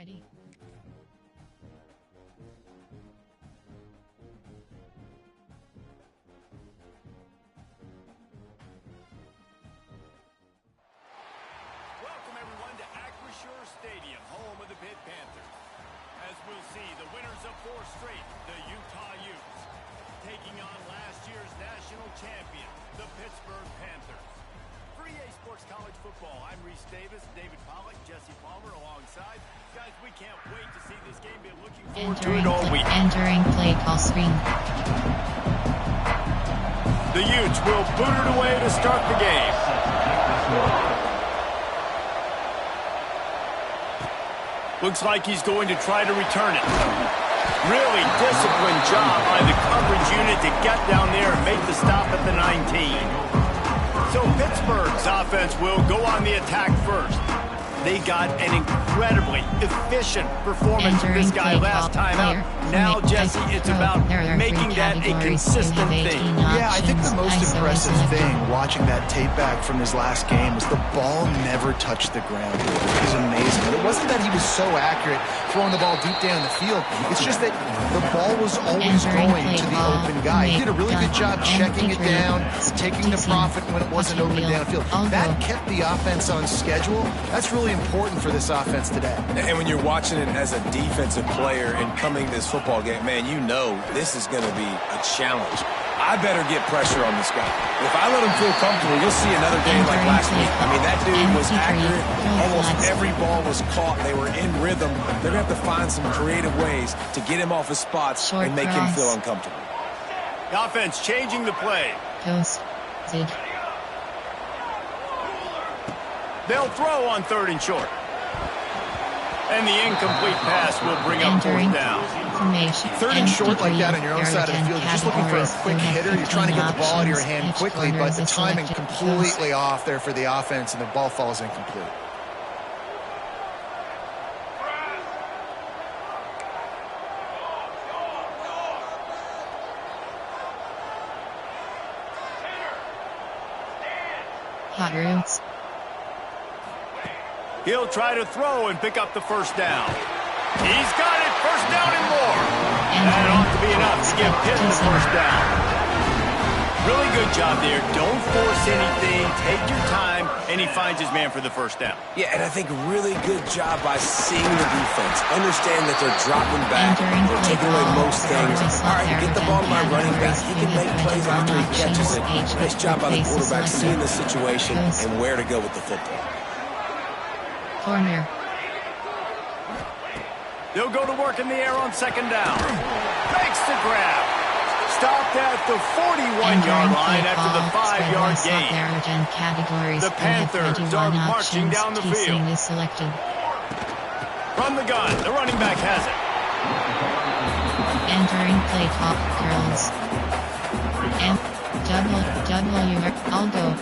Ready. Welcome everyone to Stadium, home of the Pitt Panthers. As we'll see, the winners of 4 straight, the Utah Utes, taking on last year's national champion, the Pittsburgh Panthers. For EA Sports College Football, I'm Reese Davis, David Pollack, Jesse Palmer alongside. Guys, we can't wait to see this game. Be looking forward to it all week. Entering play call screen. The Utes will boot it away to start the game. Looks like he's going to try to return it. Really disciplined job by the coverage unit to get down there and make the stop at the 19. So Pittsburgh's offense will go on the attack first. They got an incredibly efficient performance from this guy last time out. Now, Jesse, it's about making that a consistent thing. Yeah, I think the most impressive thing watching that tape back from his last game was the ball never touched the ground. It was amazing. And it wasn't that he was so accurate throwing the ball deep down the field. It's just that the ball was always going to the open guy. He did a really good job checking it down, taking the profit when it wasn't open downfield. That kept the offense on schedule. That's really important for this offense today. And when you're watching it as a defensive player and coming this football game, man, you know this is going to be a challenge. I better get pressure on this guy. If I let him feel comfortable, you'll see another game like last week. I mean, that dude was accurate. Almost every ball was caught. They were in rhythm. They're going to have to find some creative ways to get him off his spots and make him feel uncomfortable. The offense changing the play. They'll throw on 3rd and short. And the incomplete pass will bring up 4th down. 3rd and short like that on your own side of the field. You're just looking for a quick hitter. You're trying to get the ball out of your hand quickly, but the timing completely off there for the offense, and the ball falls incomplete. Hot roots. He'll try to throw and pick up the 1st down. He's got it, 1st down and more. That ought to be enough to give Pitt the 1st down. Really good job there. Don't force anything. Take your time, and he finds his man for the 1st down. Yeah, and I think really good job by seeing the defense. Understand that they're dropping back. They're taking away most things. All right, get the ball to my running back. He can make plays after he catches it. Nice job by the quarterback seeing the situation and where to go with the football. Corner. They'll go to work in the air on 2nd down. Makes the grab. Stopped at the 41-yard line after the 5-yard gain. The Panthers are marching down the field. From the gun, the running back has it. Entering play call, girls. I'll go.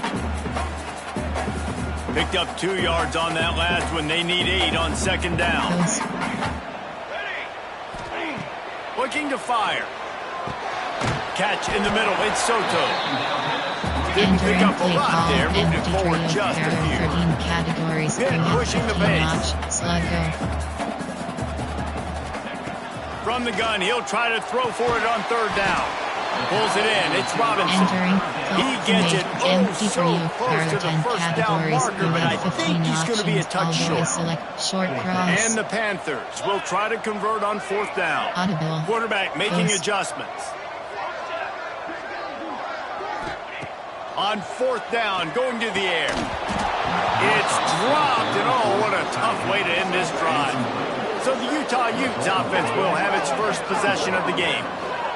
Picked up 2 yards on that last one. They need 8 on 2nd down. Looking to fire. Catch in the middle. It's Soto. Didn't pick up a lot there. Moved it forward just a few. Pitt pushing the base. From the gun, he'll try to throw for it on 3rd down. Pulls it in. It's Robinson. He gets it so close to the 1st down marker, but I think he's going to be a touch short. And the Panthers will try to convert on 4th down. Quarterback making adjustments. On 4th down, going to the air. It's dropped, and oh, what a tough way to end this drive. So the Utah Utes offense will have its first possession of the game.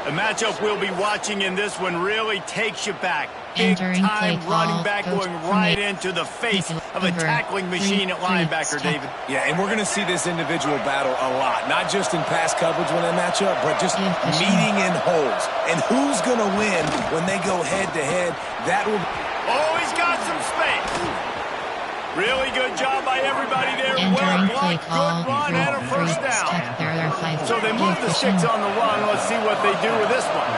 The matchup we'll be watching in this one really takes you back. Big-time running back going right into the face of a tackling machine at linebacker, David. Yeah, and we're going to see this individual battle a lot. Not just in pass coverage when they match up, but just meeting in holes. And who's going to win when they go head-to-head? That will... Oh, he's got some space. Really good job by everybody there. Well blocked, good run, and a 1st down. So they move the sticks on the run. Let's see what they do with this one.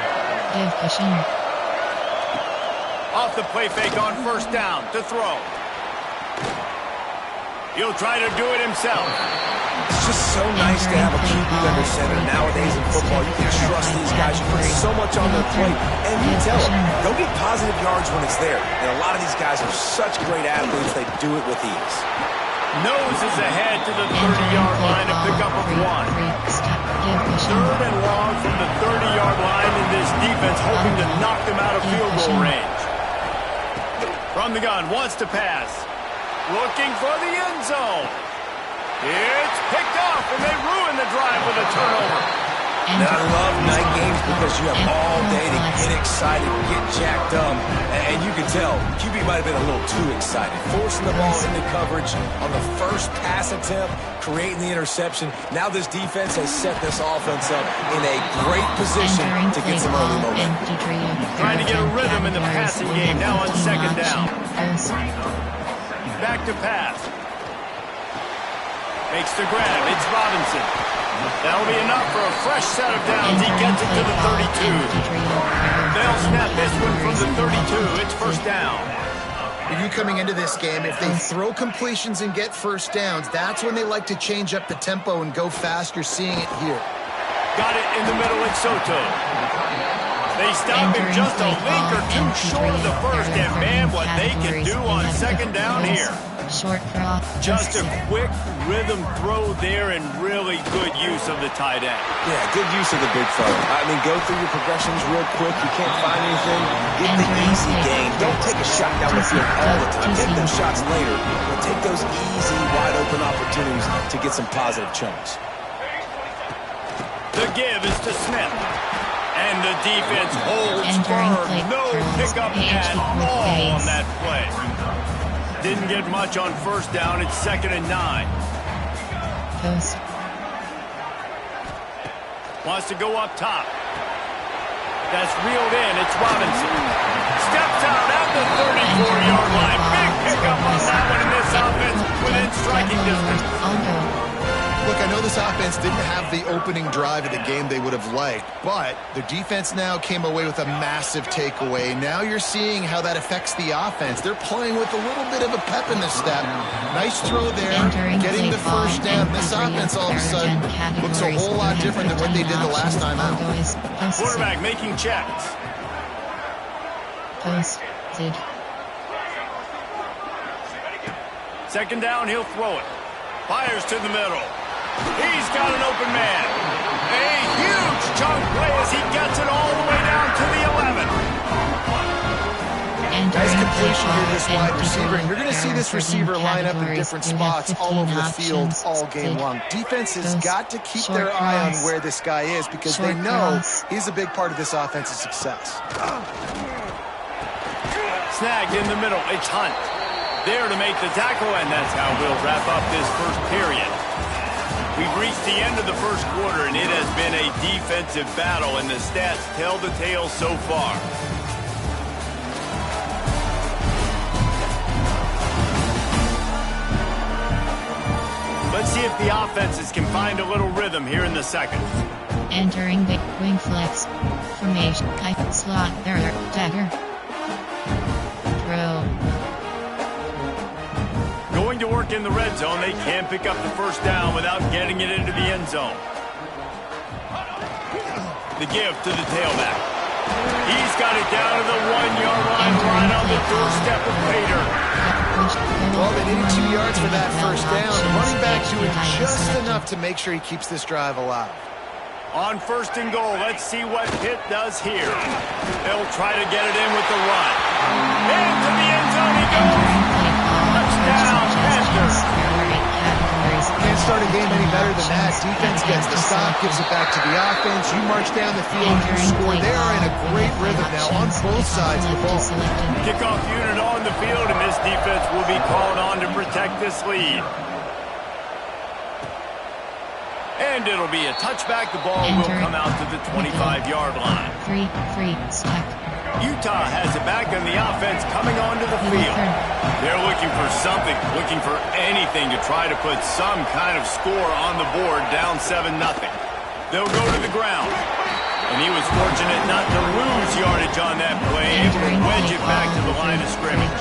Off the play fake on 1st down to throw. He'll try to do it himself. It's just so nice to have a QB under center. Nowadays in football, you can trust these guys. You put so much on their plate, and you tell them, go get positive yards when it's there. And a lot of these guys are such great athletes, they do it with ease. Noses ahead to the 30-yard line to pick up a 1. 3rd and long from the 30-yard line, and this defense hoping to knock them out of field goal range. From the gun, wants to pass. Looking for the end zone. It's picked off, and they ruin the drive with a turnover. And I love night games because you have all day to get excited, get jacked up, and you can tell QB might have been a little too excited. Forcing the ball into coverage on the first pass attempt, creating the interception. Now this defense has set this offense up in a great position to get some early momentum. Trying to get a rhythm in the passing game, now on 2nd down. Back to pass. Makes the grab, it's Robinson. That'll be enough for a fresh set of downs. He gets it to the 32. They'll snap this one from the 32. It's 1st down. You coming into this game, if they throw completions and get 1st downs, that's when they like to change up the tempo and go fast. You're seeing it here. Got it in the middle at Soto. They stop him just a link or two short of the first, and man, what they can do on 2nd down here. Short drop. Just a quick rhythm throw there and really good use of the tight end. Yeah, good use of the big fella. I mean, go through your progressions real quick. You can't find anything. Get the easy gain. Don't take a shot down the field all the time. Take those shots later, but take those easy, wide-open opportunities to get some positive chunks. The give is to Smith. And the defense holds firm. No pickup at all on that play. Didn't get much on 1st down. It's 2nd and 9. Post. Wants to go up top. That's reeled in. It's Robinson. Steps out at the 34-yard line. Big pickup on that one in this offense within striking distance. Look, I know this offense didn't have the opening drive of the game they would have liked, but their defense now came away with a massive takeaway. Now you're seeing how that affects the offense. They're playing with a little bit of a pep in the step. Nice throw there, getting the 1st down. This offense all of a sudden looks a whole lot different than what they did the last time out. Quarterback making checks. Posted. 2nd down, he'll throw it. Fires to the middle. He's got an open man. A huge chunk play as he gets it all the way down to the 11. Nice completion here, this wide receiver. And you're going to see this receiver line up in different spots all over the field all game long. Defense has got to keep their eye on where this guy is because they know he's a big part of this offense's success. Snagged in the middle. It's Hunt. There to make the tackle, and that's how we'll wrap up this 1st period. We've reached the end of the 1st quarter, and it has been a defensive battle, and the stats tell the tale so far. Let's see if the offenses can find a little rhythm here in the 2nd. Entering the wing flex formation. Slot there. Dagger. Throw. Going to work in the red zone. They can't pick up the 1st down without getting it into the end zone. The give to the tailback. He's got it down to the 1-yard line, right on the doorstep of Bader. Well, they needed 2 yards for that 1st down. Running back doing just enough to make sure he keeps this drive alive. On 1st and goal, let's see what Pitt does here. They'll try to get it in with the run. Into the end zone he goes. Touchdown, Panthers. Can't start a game any better than that. Defense gets the stop, gives it back to the offense. You march down the field, you score. They are in a great rhythm now on both sides of the ball. Kickoff unit on the field, and this defense will be called on to protect this lead. And it'll be a touchback. The ball will come out to the 25-yard line. 3-3 stack. Utah has it back, and the offense coming onto the field. They're looking for something, looking for anything to try to put some kind of score on the board, down 7-0. They'll go to the ground. And he was fortunate not to lose yardage on that play, able to wedge it back to the line of scrimmage.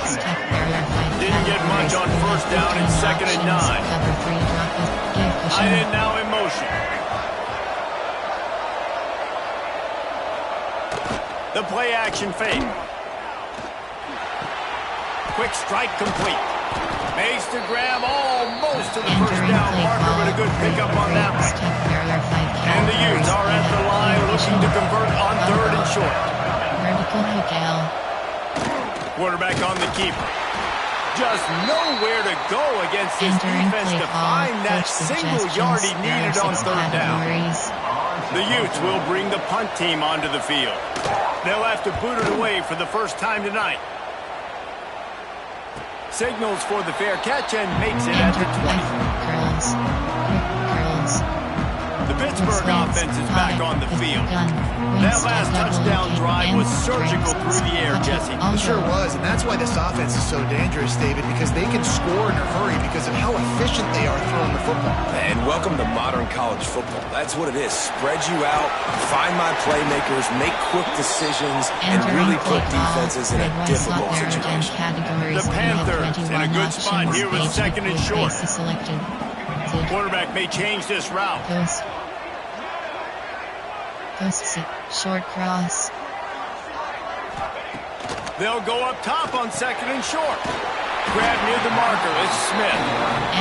Didn't get much on 1st down and 2nd and 9. possession. Tight end now in motion. The play action fake. Quick strike complete. Makes the grab almost to the first down marker, but a good pickup on that one. And the Utes are at the line looking to convert on 3rd and short. Vertical hook L. Quarterback on the keeper. Just nowhere to go against this defense to find that single yard he needed on 3rd down. The Utes will bring the punt team onto the field. They'll have to boot it away for the first time tonight. Signals for the fair catch and makes it at the 20. Curls. The Pittsburgh offense is back on the field. That last touchdown drive was surgical through the air, Jesse. It sure was, and that's why this offense is so dangerous, David, because they can score in a hurry because of how efficient they are throwing the football. And welcome to modern college football. That's what it is. Spread you out, find my playmakers, make quick decisions, and really put defenses in a difficult situation. The Panthers in a good spot here with 2nd and short. The quarterback may change this route. Short cross. They'll go up top on 2nd and short. Grab near the marker. It's Smith.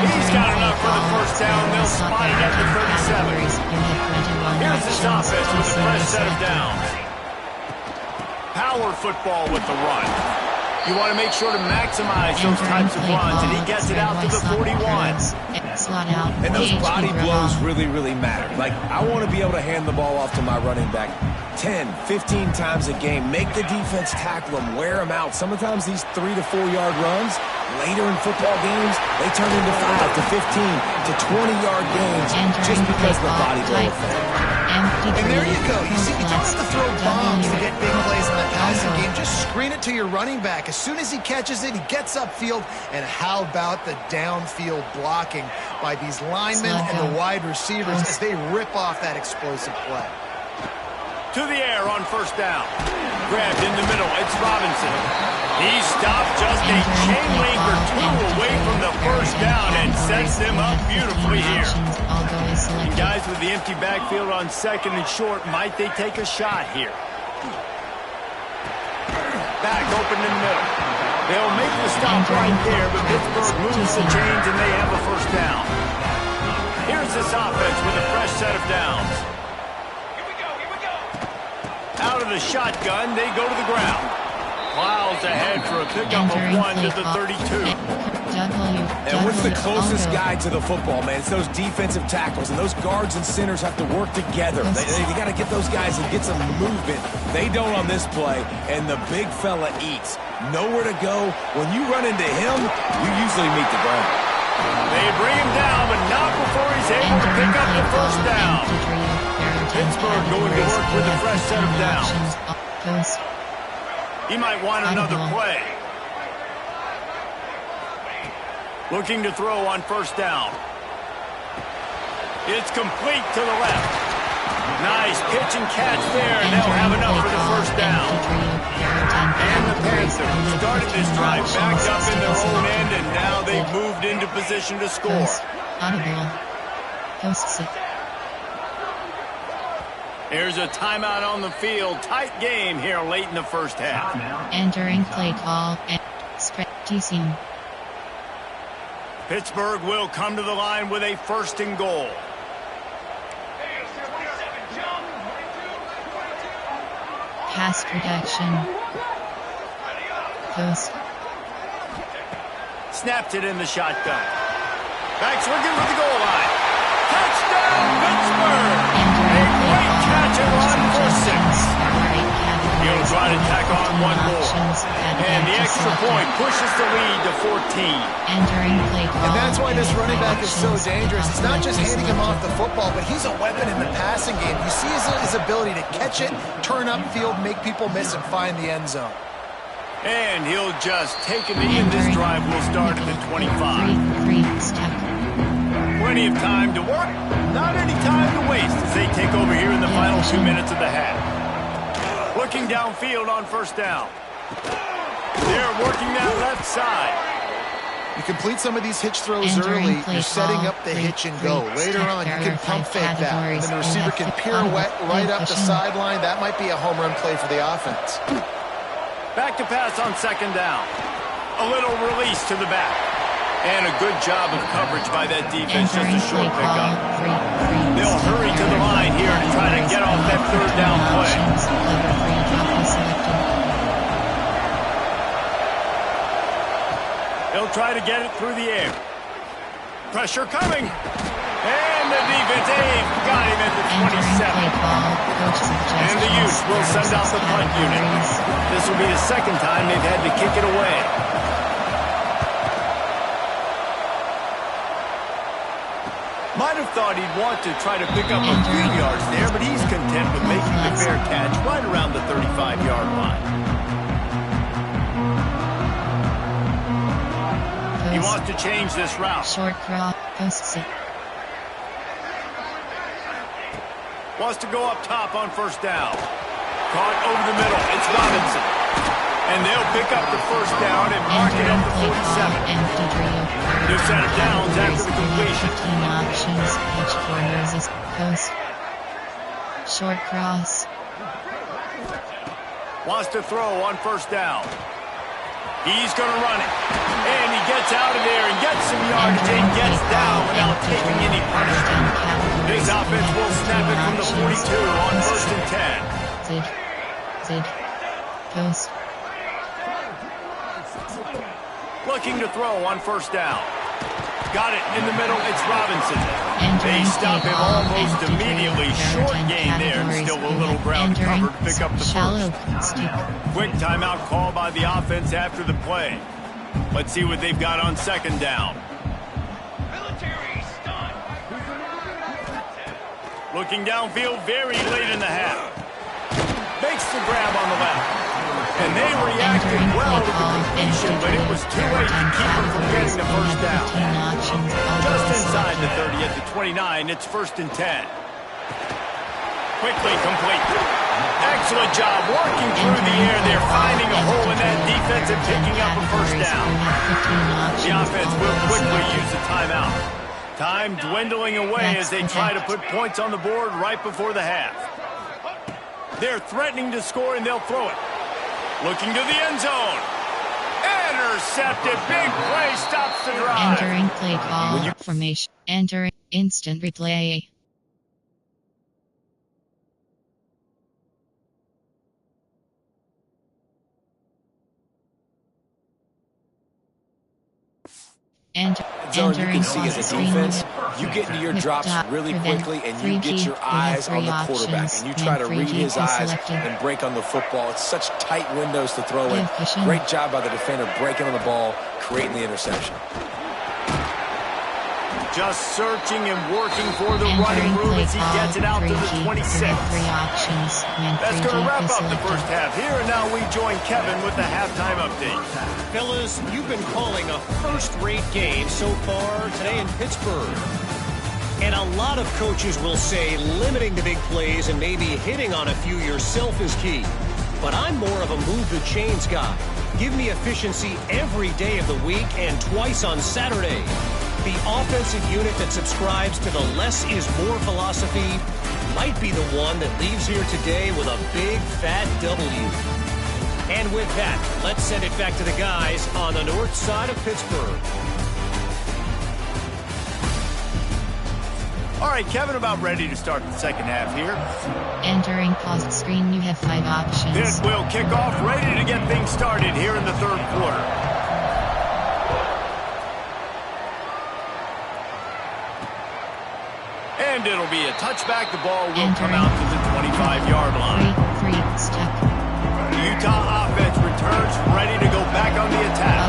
He's got enough for the first down. They'll spot it at the 37. Here's this offense with a fresh set of downs. Power football with the run. You want to make sure to maximize those types of runs, and he gets it out to the 41. And those body blows really, really matter. Like, I want to be able to hand the ball off to my running back 10, 15 times a game. Make the defense tackle them, wear them out. Sometimes these 3 to 4 yard runs, later in football games, they turn into 5 to 15 to 20-yard games just because of the body blow effect. And there you go. You see, you don't have to throw bombs to get big plays in the passing game. Just screen it to your running back. As soon as he catches it, he gets upfield. And how about the downfield blocking by these linemen and the wide receivers as they rip off that explosive play. To the air on 1st down. Grabbed in the middle. It's Robinson. He stopped just a chain link or 2 away from the first down and sets them up beautifully here. And guys with the empty backfield on 2nd and short, might they take a shot here? Back open in the middle. They'll make the stop right there, but Pittsburgh moves the chains and they have a first down. Here's this offense with a fresh set of downs. Out of the shotgun, they go to the ground. Plows ahead for a pickup of 1 to the 32. And what's the closest guy to the football, man? It's those defensive tackles, and those guards and centers have to work together. They got to get those guys and get some movement. They don't on this play, and the big fella eats. Nowhere to go. When you run into him, you usually meet the ground. They bring him down, but not before he's able to pick up the first down. Pittsburgh going to work with a fresh set of downs. He might want another play. Looking to throw on 1st down. It's complete to the left. Nice pitch and catch there, and they'll have enough for the first down. And the Panthers started this drive backed up in their own end, and now they've moved into position to score. There's a timeout on the field. Tight game here late in the first half. Entering play call and spread teasing. Pittsburgh will come to the line with a 1st and goal. Pass protection. Post. Snapped it in the shotgun. Back swinging with the goal line. Touchdown, Pittsburgh! A great catch and run for 6. He'll try to tack on 1 more. And the extra point pushes the lead to 14. And that's why this running back is so dangerous. It's not just handing him off the football, but he's a weapon in the passing game. You see his ability to catch it, turn upfield, make people miss, and find the end zone. And he'll just take a knee, and this drive will start at the 25. Plenty of time to work, not any time to waste as they take over here in the final 2 minutes of the half. Looking downfield on 1st down. They're working that left side. You complete some of these hitch throws early, you're setting up the hitch and go. Later on, you can pump fake that, and then the receiver can pirouette right up the sideline. That might be a home run play for the offense. Back to pass on second down. A little release to the back. And a good job of coverage by that defense, just a short pickup. They'll hurry to the line here to try to get off that third down play. They'll try to get it through the air. Pressure coming. And the defense got him at the 27. And the Utes will send out the punt unit. This will be the second time they've had to kick it away. Might have thought he'd want to try to pick up a few yards there, but he's content with making the fair catch right around the 35-yard line. He wants to change this route. Short cross. Posts it. Wants to go up top on first down. Caught over the middle. It's Robinson. And they'll pick up the first down and mark it at the 47. New set of downs after the completion. 15 options. Each corners is post. Short cross. Wants to throw on first down. He's going to run it. And he gets out of there and gets some yardage and gets down without taking any punishment. This offense will snap it from the 42 on first and 10. Zid. Post. Looking to throw on first down. Got it in the middle. It's Robinson. They stop him almost immediately. Short gain there. Still a little ground cover to pick up the first. Quick timeout call by the offense after the play. Let's see what they've got on second down. Looking downfield very late in the half. Makes the grab on the left. And they reacted well to the completion, but it was too late to keep them from getting the first down. Just inside the 30 at the 29, it's first and 10. Quickly complete. Excellent job working through the air. They're finding a hole in that defense and picking up a first down. The offense will quickly use the timeout. Time dwindling away as they try to put points on the board right before the half. They're threatening to score, and they'll throw it. Looking to the end zone. Intercepted. Big play stops the drive. Entering play call formation. Entering instant replay. Zone, you can see as a defense, you get into your drops really quickly and you get your eyes on the quarterback and you try to read his eyes and break on the football. It's such tight windows to throw in. Great job by the defender breaking on the ball, creating the interception. Just searching and working for the running room as he gets it out to the 26. That's going to wrap up the first half. Here and now we join Kevin with the halftime update. Fellas, you've been calling a first-rate game so far today in Pittsburgh. And a lot of coaches will say limiting the big plays and maybe hitting on a few yourself is key. But I'm more of a move the chains guy. Give me efficiency every day of the week and twice on Saturday. The offensive unit that subscribes to the less is more philosophy might be the one that leaves here today with a big fat W. And with that, let's send it back to the guys on the north side of Pittsburgh. All right, Kevin, about ready to start the second half here. Entering paused screen, you have 5 options. This will kick off, ready to get things started here in the third quarter. And it'll be a touchback. The ball will come out to the 25-yard line. The Utah offense returns, ready to go back on the attack.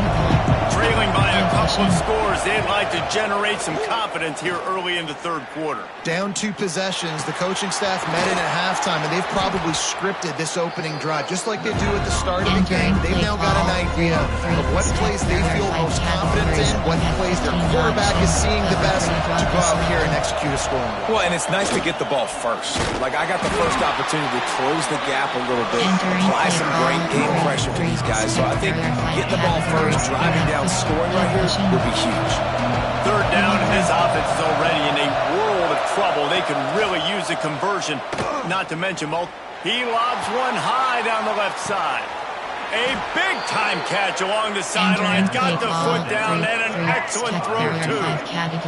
Trailing by a couple of scores, they'd like to generate some confidence here early in the third quarter. Down 2 possessions, the coaching staff met in at halftime, and they've probably scripted this opening drive, just like they do at the start of the game. They've now got an idea of what plays they feel most confident in, what plays their quarterback is seeing the best to go out here and execute a scoring goal. Well, and it's nice to get the ball first. Like, I got the first opportunity to close the gap a little bit, apply some great game pressure to these guys. So I think getting the ball first, driving down, scoring right here, would be huge. Third down, and this offense is already in a world of trouble. They can really use a conversion, not to mention he lobs one high down the left side. A big-time catch along the sidelines. Got the foot down and an excellent throw, too.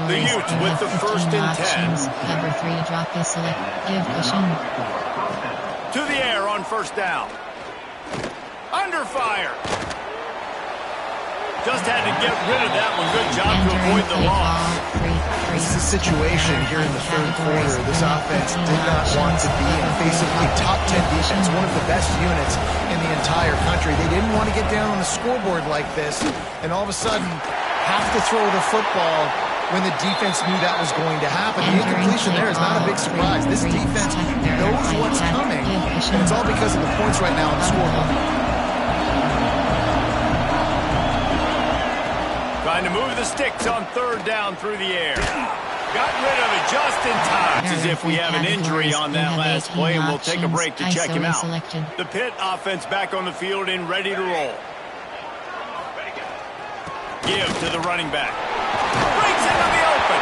The Utes with the 1st and 10. Cover 3, drop the select, give cushion. To the air on 1st down. Under fire. Just had to get rid of that one. Good job to avoid the loss. This is a situation here in the 3rd quarter. This offense did not want to be in face of a top 10 defense, one of the best units in the entire country. They didn't want to get down on the scoreboard like this, and all of a sudden have to throw the football when the defense knew that was going to happen. The incompletion there is not a big surprise. This defense knows what's coming, and it's all because of the points right now on the scoreboard. Trying to move the sticks on 3rd down through the air. Got rid of it just in time. It's as if we have an injury on that last play, and we'll take a break to check him out. The Pitt offense back on the field and ready to roll. Give to the running back. Breaks into the open.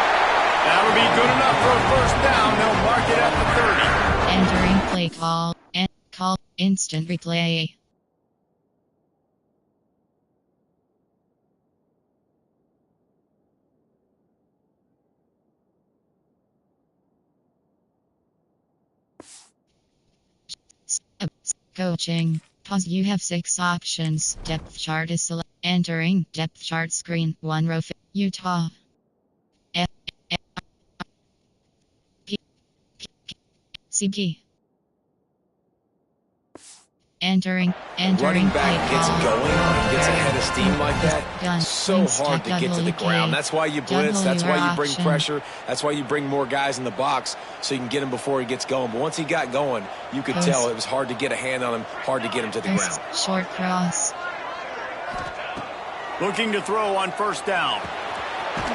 That'll be good enough for a 1st down. They'll mark it at the 30. Entering play call. Call instant replay. Coaching. Pause. You have 6 options. Depth chart is select. Entering depth chart screen. 1 row. Utah. SilK. Entering Running back gets call. going and gets ahead of steam like that. So hard to get to the ground. That's why you blitz. That's why you bring pressure. That's why you bring more guys in the box so you can get him before he gets going. But once he got going, you could tell it was hard to get a hand on him, hard to get him to the ground. Short cross. Looking to throw on 1st down.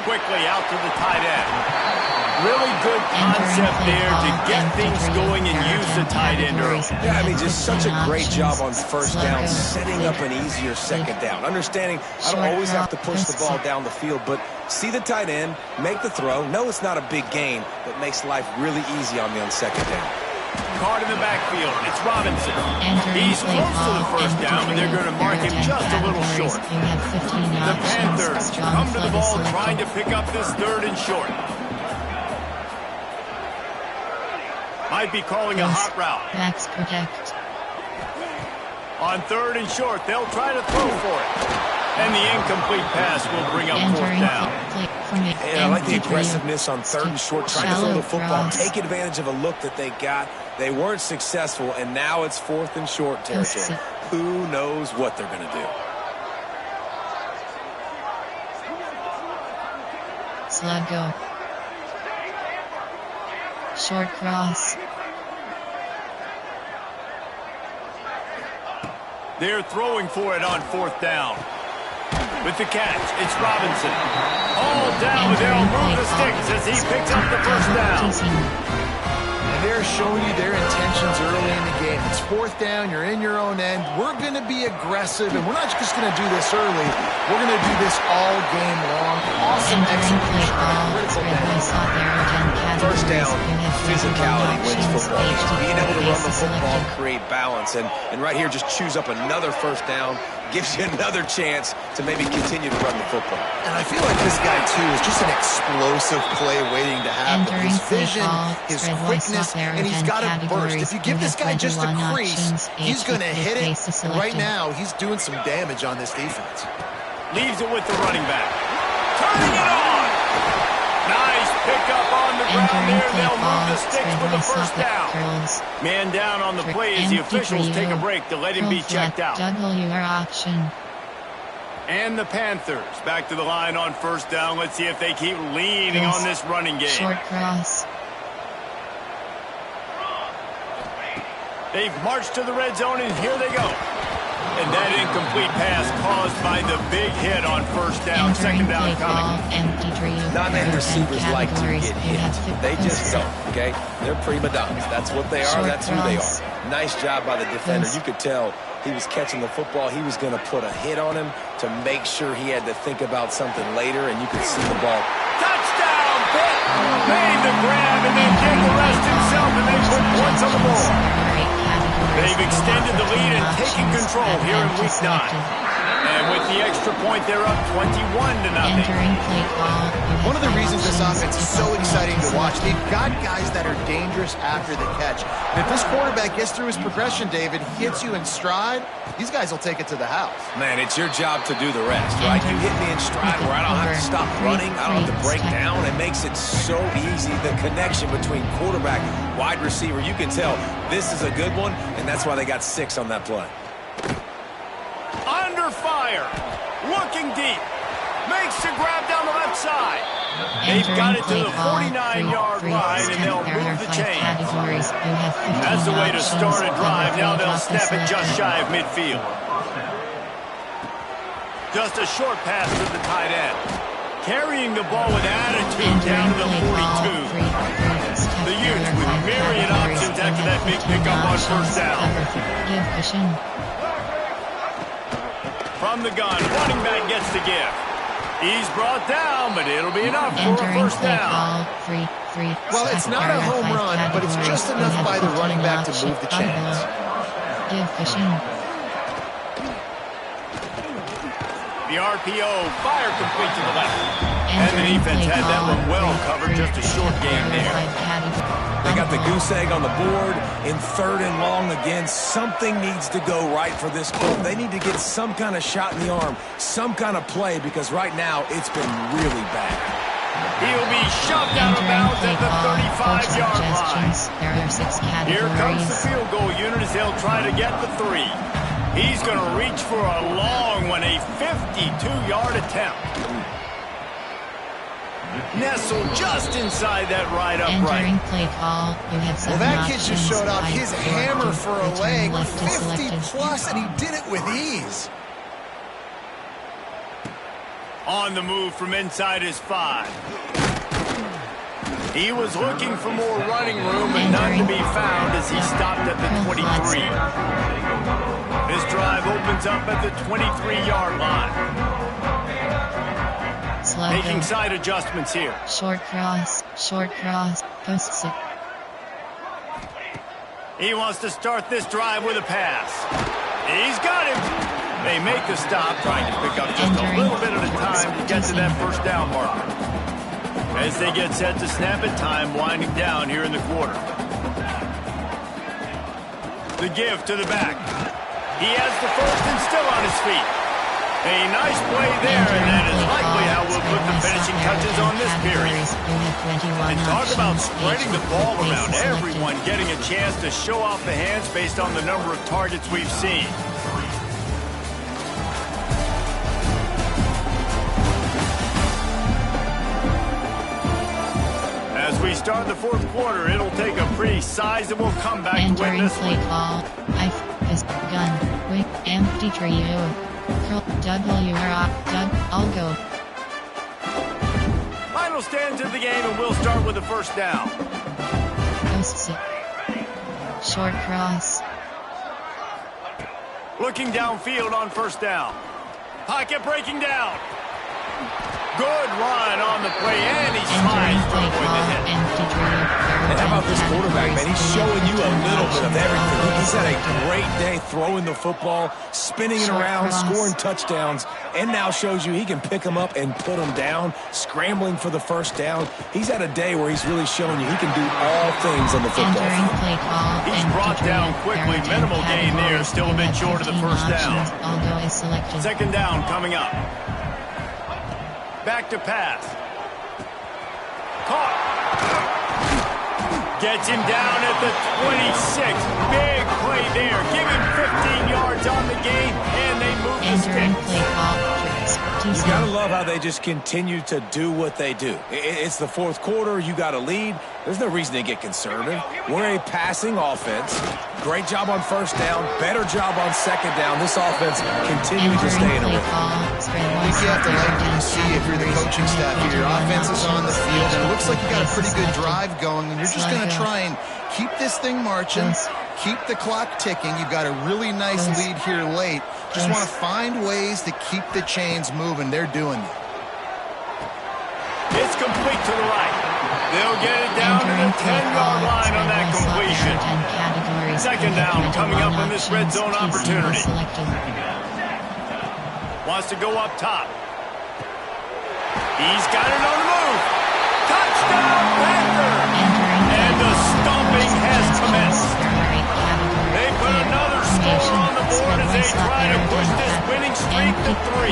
Quickly out to the tight end. Really good concept there to get things going and use the tight end early. Yeah, I mean, just such a great job on 1st down, setting up an easier 2nd down. Understanding I don't always have to push the ball down the field, but see the tight end, make the throw. No, it's not a big gain, but makes life really easy on me on 2nd down. Card in the backfield. It's Robinson. He's close to the 1st down, but they're going to mark him just a little short. The Panthers come to the ball trying to pick up this 3rd and short. Might be calling a hot route. Backs protect. On 3rd and short, they'll try to throw for it. And the incomplete pass will bring up 4th down. And I like the aggressiveness on 3rd and short, trying to throw the football, take advantage of a look that they got. They weren't successful, and now it's 4th and short territory. Who knows what they're going to do? Slug go. Short cross. They're throwing for it on 4th down. With the catch, it's Robinson. All down, but they'll move the sticks as he picks up the 1st down. And they're showing you their intentions early in the game. It's 4th down, you're in your own end. We're going to be aggressive, and we're not just going to do this early. We're going to do this all game long. Awesome execution. First down, physicality wins football games. Being able to run the football and create balance. And right here, just choose up another 1st down. Gives you another chance to maybe continue to run the football. And I feel like this guy, too, is just an explosive play waiting to happen. His vision, his quickness, and he's got a burst. If you give this guy just a crease, he's going to hit it. And right now, he's doing some damage on this defense. Leaves it with the running back. Turning it on! Nice pickup on the ground there. They'll move the sticks for the 1st down. Man down on the play as the officials take a break to let him be checked out. BearrR option. And the Panthers back to the line on 1st down. Let's see if they keep leaning on this running game. Short cross. They've marched to the red zone, and here they go. And that incomplete pass caused by the big hit on 1st down. 2nd down coming. Not many receivers like to get hit. They just don't, okay? They're prima donnas. That's what they are. That's who they are. Nice job by the defender. You could tell he was catching the football. He was going to put a hit on him to make sure he had to think about something later, and you could see the ball. Touchdown, Pitt! Made the grab and then did the rest himself, and they put points on the board. They've extended the lead and taken control here in Week 9. And with the extra point, they're up 21-0. One of the reasons this offense is so exciting to watch, they've got guys that are dangerous after the catch. And if this quarterback gets through his progression, David, hits you in stride, these guys will take it to the house. Man, it's your job to do the rest, right? You hit me in stride where I don't have to stop running. I don't have to break down. It makes it so easy, the connection between quarterback, wide receiver. You can tell this is a good one, and that's why they got 6 on that play. Under fire, looking deep, makes the grab down the left side. They've got it to the 49-yard line, and they'll move the chains. That's the way to start a drive. Now they'll snap it just shy of midfield. Just a short pass to the tight end. Carrying the ball with attitude down to the 42. The Utes with myriad options after that big pickup on first down. From the gun, running back gets the give. He's brought down, but it'll be enough for a first down. Well, it's not a home run, but it's just enough by the running back to move the chains. The RPO, fire complete to the left. And the defense had that one well covered, just a short game there. They got the goose egg on the board in 3rd and long again. Something needs to go right for this club. They need to get some kind of shot in the arm, some kind of play, because right now it's been really bad. He'll be shoved out of bounds at the 35-yard line. Here comes the field goal unit as they'll try to get the 3. He's going to reach for a long one, a 52-yard attempt. Nestled just inside that right upright. Well, that kid just showed off his hammer for a leg, 50-plus, and he did it with ease. On the move from inside his 5. He was looking for more running room, but none to be found as he stopped at the 23. This drive opens up at the 23-yard line. Making side adjustments here. Short cross, post 6. He wants to start this drive with a pass. He's got him. They make the stop, trying to pick up just a little bit at a time to get to that first down marker. As they get set to snap it, time winding down here in the quarter. The give to the back. He has the first and still on his feet. A nice play there, and that is likely how we'll put the finishing touches on this period. And talk about spreading the ball around, everyone getting a chance to show off the hands based on the number of targets we've seen. As we start the 4th quarter, it'll take a pretty sizable comeback to win this one. Gun, wing, empty trio. WR, I'll go. Final stands of the game, and we'll start with the first down. Short cross. Looking downfield on first down. Pocket breaking down. Good run on the play, and he slides to avoid the hit. And how about this quarterback, man? He's showing you a little bit of everything. He's had a great day throwing the football, spinning it around, scoring touchdowns, and now shows you he can pick them up and put them down, scrambling for the first down. He's had a day where he's really showing you he can do all things on the football field. He's brought down quickly. Minimal gain there, still a bit short of the first down. 2nd down coming up. Back to pass. Caught. Gets him down at the 26. Big play there. Give him 15 yards on the game, and they move the sticks. You gotta love how they just continue to do what they do. It's the 4th quarter. You got a lead. There's no reason to get conservative. We're a passing offense. Great job on first down. Better job on second down. This offense continues to stay in a rhythm. I think you have to like what you see if you're the coaching staff here. Your offense is on the field, and it looks like you got a pretty good drive going, and you're just going to try and keep this thing marching, keep the clock ticking. You've got a really nice lead here late. Just want to find ways to keep the chains moving. They're doing it. It's complete to the right. They'll get it down to the 10-yard line on that completion. Second down coming up on this red zone opportunity. Wants to go up top. He's got it on the move. Touchdown, Panther! And the stomping has commenced. They put another score on the board as they try to push this winning streak to 3.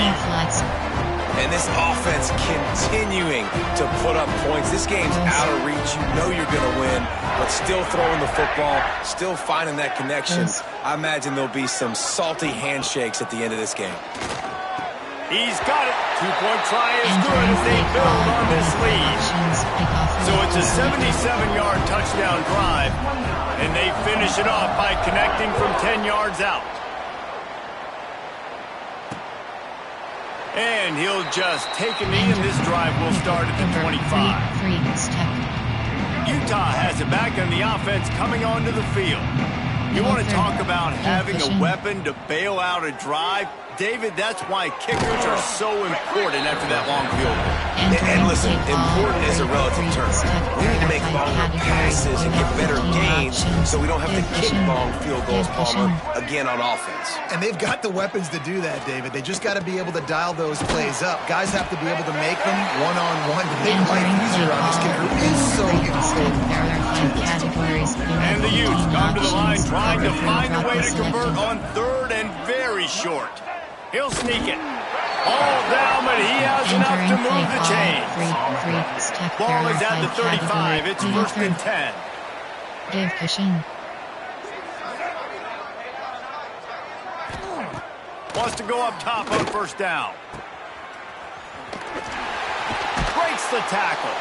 And this offense continuing to put up points. This game's out of reach. You know you're going to win, but still throwing the football, still finding that connection. I imagine there'll be some salty handshakes at the end of this game. He's got it. Two-point try is good as they build on this lead. So it's a 77-yard touchdown drive, and they finish it off by connecting from 10 yards out. And he'll just take a knee, and this drive will start at the 25. Utah has it back, and the offense coming onto the field. You want to talk about having a weapon to bail out a drive? David, that's why kickers are so important after that long field goal. And listen, important is a relative term. We need to make longer passes and get better gains so we don't have to kick long field goals, Palmer, again on offense. And they've got the weapons to do that, David. They just got to be able to dial those plays up. Guys have to be able to make them one-on-one to make life easier on this kicker. It is so important. And the Utes come to the line trying to find a way to convert on third and very short. He'll sneak it. All down, but he has enough to move the chains. Ball is at the 35. It's first and 10. Give cushion. Wants to go up top on first down. Breaks the tackle.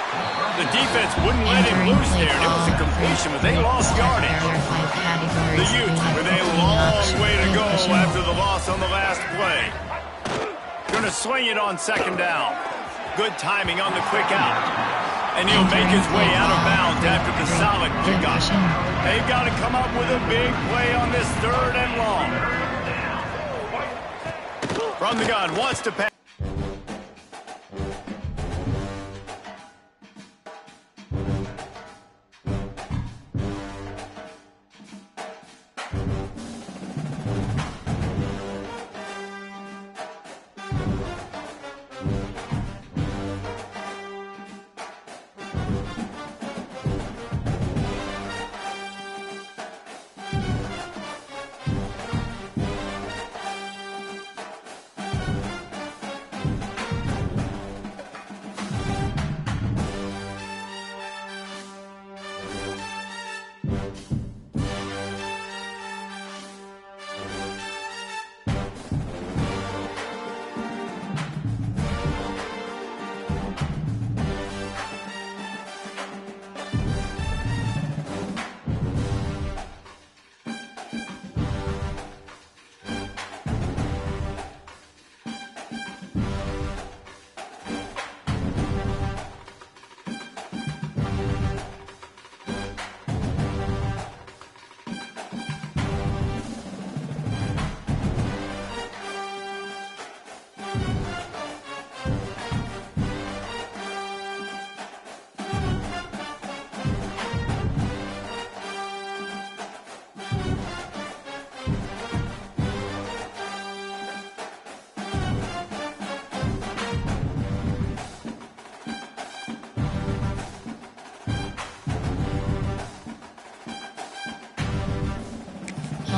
The defense wouldn't let him loose there. It was a completion, but they lost yardage. The Utes with a long way to go after the loss on the last play. Going to swing it on second down. Good timing on the quick out. And he'll make his way out of bounds after the solid pickup. They've got to come up with a big play on this third and long. From the gun, wants to pass.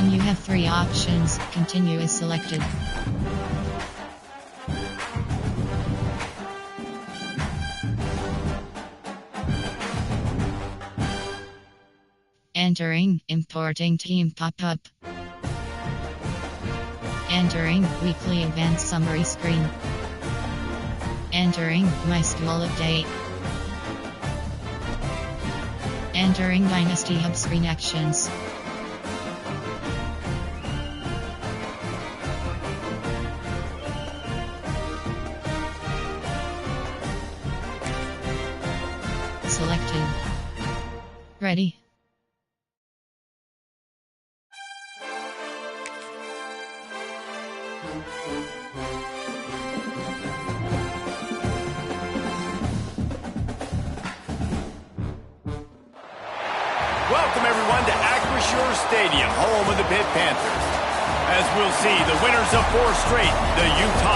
You have 3 options. Continue is selected. Entering, importing team pop-up. Entering, weekly event summary screen. Entering, my school update. Entering Dynasty Hub screen actions. Selected. Ready. welcome everyone to Acrisure Stadium, home of the Pitt Panthers. As we'll see, the winners of 4 straight, the Utah